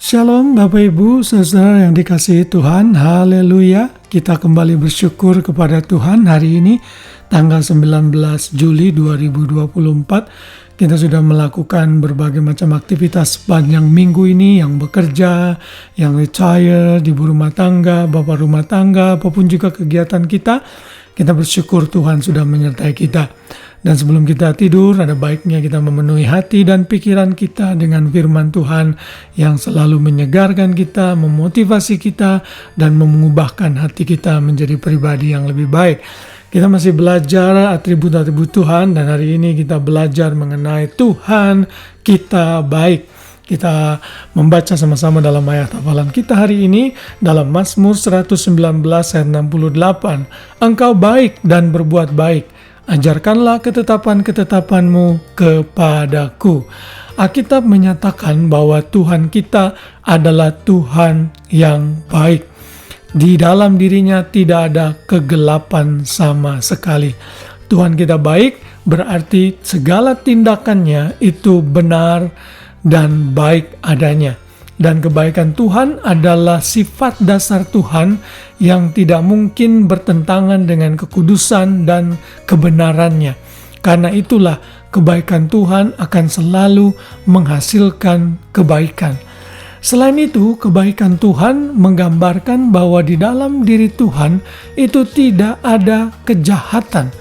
Shalom Bapak Ibu, saudara yang dikasihi Tuhan, haleluya. Kita kembali bersyukur kepada Tuhan hari ini, tanggal 19 Juli 2024. Kita sudah melakukan berbagai macam aktivitas sepanjang minggu ini, yang bekerja, yang retire, ibu rumah tangga, bapak rumah tangga, apapun juga kegiatan kita. Kita bersyukur Tuhan sudah menyertai kita. Dan sebelum kita tidur, ada baiknya kita memenuhi hati dan pikiran kita dengan firman Tuhan yang selalu menyegarkan kita, memotivasi kita, dan mengubahkan hati kita menjadi pribadi yang lebih baik. Kita masih belajar atribut-atribut Tuhan, dan hari ini kita belajar mengenai Tuhan kita baik. Kita membaca sama-sama dalam ayat hafalan kita hari ini dalam Mazmur 119 ayat 68. Engkau baik dan berbuat baik. Ajarkanlah ketetapan-ketetapanmu kepadaku. Alkitab menyatakan bahwa Tuhan kita adalah Tuhan yang baik. Di dalam dirinya tidak ada kegelapan sama sekali. Tuhan kita baik berarti segala tindakannya itu benar dan baik adanya. Dan kebaikan Tuhan adalah sifat dasar Tuhan yang tidak mungkin bertentangan dengan kekudusan dan kebenarannya. Karena itulah kebaikan Tuhan akan selalu menghasilkan kebaikan. Selain itu, kebaikan Tuhan menggambarkan bahwa di dalam diri Tuhan itu tidak ada kejahatan.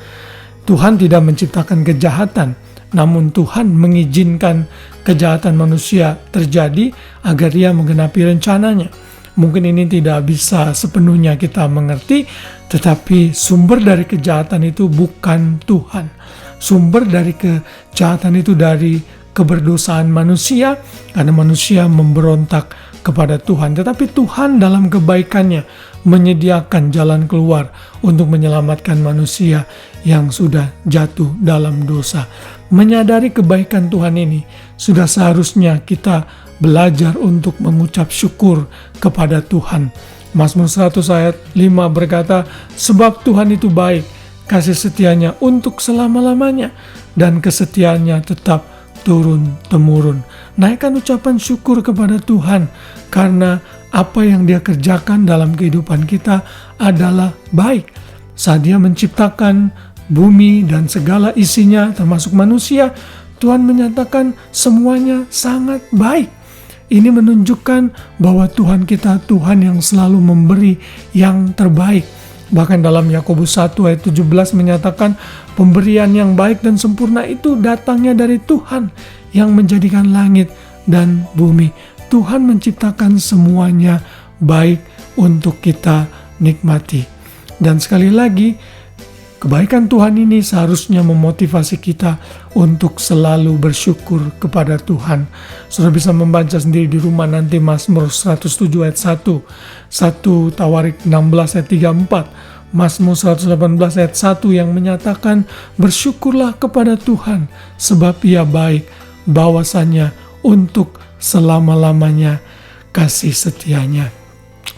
Tuhan tidak menciptakan kejahatan, namun Tuhan mengizinkan kejahatan manusia terjadi agar Dia menggenapi rencananya. Mungkin ini tidak bisa sepenuhnya kita mengerti, tetapi sumber dari kejahatan itu bukan Tuhan. Sumber dari kejahatan itu dari keberdosaan manusia, karena manusia memberontak kepada Tuhan. Tetapi Tuhan dalam kebaikannya menyediakan jalan keluar untuk menyelamatkan manusia yang sudah jatuh dalam dosa. Menyadari kebaikan Tuhan ini, sudah seharusnya kita belajar untuk mengucap syukur kepada Tuhan. Mazmur 100 ayat 5 berkata, sebab Tuhan itu baik, kasih setianya untuk selama-lamanya, dan kesetiaannya tetap turun-temurun. Naikkan ucapan syukur kepada Tuhan, karena apa yang Dia kerjakan dalam kehidupan kita adalah baik. Saat Dia menciptakan bumi dan segala isinya termasuk manusia, Tuhan menyatakan semuanya sangat baik. Ini menunjukkan bahwa Tuhan kita Tuhan yang selalu memberi yang terbaik. Bahkan dalam Yakobus 1 ayat 17 menyatakan pemberian yang baik dan sempurna itu datangnya dari Tuhan yang menjadikan langit dan bumi. Tuhan menciptakan semuanya baik untuk kita nikmati. Dan sekali lagi, kebaikan Tuhan ini seharusnya memotivasi kita untuk selalu bersyukur kepada Tuhan. Sudah bisa membaca sendiri di rumah nanti Mazmur 107 ayat 1, 1 Tawarik 16 ayat 34, Mazmur 118 ayat 1 yang menyatakan bersyukurlah kepada Tuhan sebab Ia baik, bahwasanya untuk selama-lamanya kasih setianya.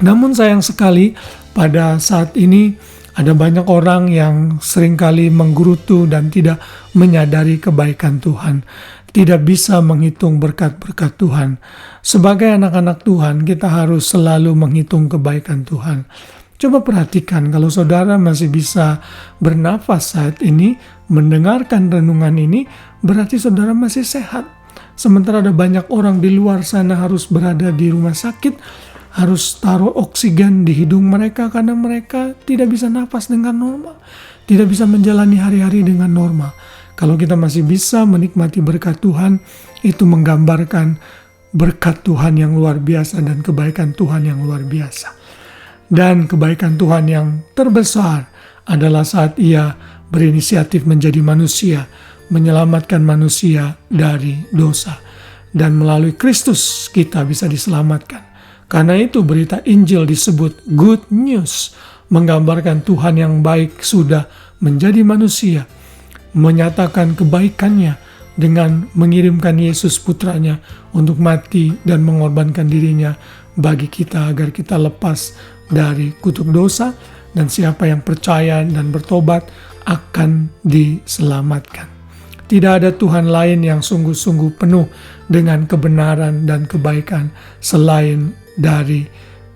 Namun sayang sekali pada saat ini ada banyak orang yang seringkali menggerutu dan tidak menyadari kebaikan Tuhan. Tidak bisa menghitung berkat-berkat Tuhan. Sebagai anak-anak Tuhan, kita harus selalu menghitung kebaikan Tuhan. Coba perhatikan, kalau saudara masih bisa bernafas saat ini, mendengarkan renungan ini, berarti saudara masih sehat. Sementara ada banyak orang di luar sana harus berada di rumah sakit, harus taruh oksigen di hidung mereka karena mereka tidak bisa nafas dengan normal, tidak bisa menjalani hari-hari dengan normal. Kalau kita masih bisa menikmati berkat Tuhan, itu menggambarkan berkat Tuhan yang luar biasa dan kebaikan Tuhan yang luar biasa. Dan kebaikan Tuhan yang terbesar adalah saat Ia berinisiatif menjadi manusia, menyelamatkan manusia dari dosa. Dan melalui Kristus kita bisa diselamatkan. Karena itu berita Injil disebut good news, menggambarkan Tuhan yang baik sudah menjadi manusia, menyatakan kebaikannya dengan mengirimkan Yesus putranya untuk mati dan mengorbankan dirinya bagi kita agar kita lepas dari kutuk dosa, dan siapa yang percaya dan bertobat akan diselamatkan. Tidak ada Tuhan lain yang sungguh-sungguh penuh dengan kebenaran dan kebaikan selain dari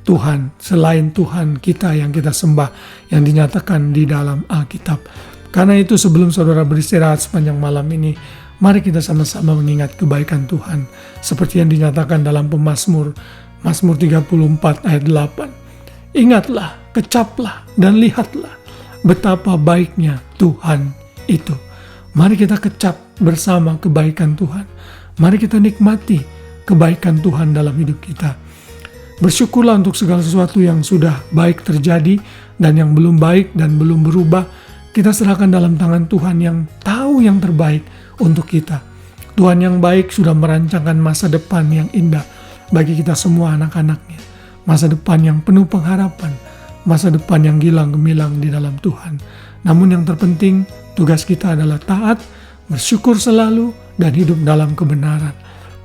Tuhan, selain Tuhan kita yang kita sembah, yang dinyatakan di dalam Alkitab. Karena itu sebelum saudara beristirahat sepanjang malam ini, mari kita sama-sama mengingat kebaikan Tuhan. Seperti yang dinyatakan dalam Mazmur 34 ayat 8. Ingatlah, kecaplah, dan lihatlah betapa baiknya Tuhan itu. Mari kita kecap bersama kebaikan Tuhan. Mari kita nikmati kebaikan Tuhan dalam hidup kita. Bersyukurlah untuk segala sesuatu yang sudah baik terjadi dan yang belum baik dan belum berubah. Kita serahkan dalam tangan Tuhan yang tahu yang terbaik untuk kita. Tuhan yang baik sudah merancangkan masa depan yang indah bagi kita semua anak-anaknya. Masa depan yang penuh pengharapan. Masa depan yang gilang gemilang di dalam Tuhan. Namun yang terpenting, tugas kita adalah taat, bersyukur selalu, dan hidup dalam kebenaran.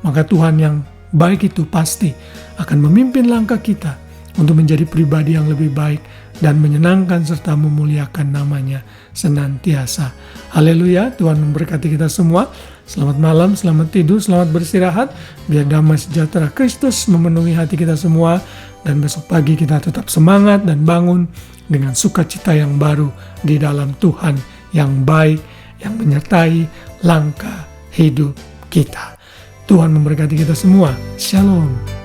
Maka Tuhan yang baik itu pasti akan memimpin langkah kita untuk menjadi pribadi yang lebih baik dan menyenangkan serta memuliakan namanya senantiasa. Haleluya, Tuhan memberkati kita semua. Selamat malam, selamat tidur, selamat beristirahat. Biar damai sejahtera Kristus memenuhi hati kita semua. Dan besok pagi kita tetap semangat dan bangun dengan sukacita yang baru di dalam Tuhan yang baik, yang menyertai langkah hidup kita. Tuhan memberkati kita semua. Shalom.